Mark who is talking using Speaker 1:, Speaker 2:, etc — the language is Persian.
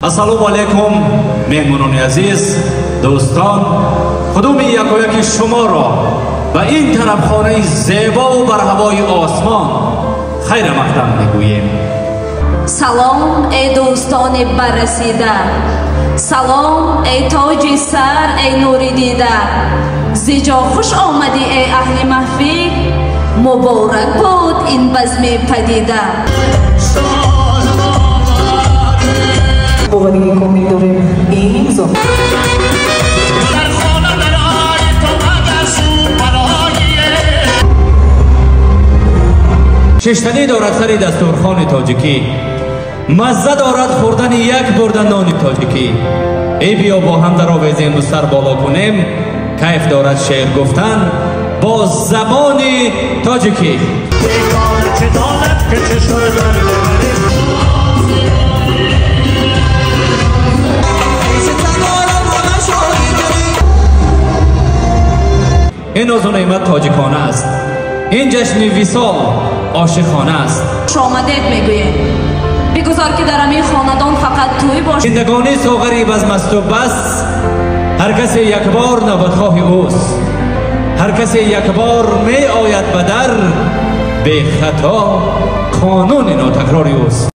Speaker 1: السلام علیکم مهمانان عزیز، دوستان، خدوم یکایک شما را به این طرف خانه زیبا و بر هوای آسمان خیر مقدم میگوییم.
Speaker 2: سلام ای دوستان بررسیده، سلام ای تاج سر، ای نور دیده، زیجا خوش آمدی ای اهل محفل، مبارک بود این بزم پدیده.
Speaker 1: ششتنی دارد سری دستورخوان تاجیکی، مزه دارد خوردن یک برده نان تاجیکی. ای بیا با هم در آویزیم و سر بالا کنیم، کیف دارد شعر گفتن با زبان تاجیکی. این ناز و نعمت تاجیکانه است، این جشن وصال عاشقانه است.
Speaker 2: شامدید میگوییم بگذار که در همین خاندان فقط توی باشه.
Speaker 1: زندگانی ساغری بزم است و بس، هر کسی یک بار نبودخواه اوست، هر کسی یک بار می آید به در، به خطا قانون ناتکراری اوست.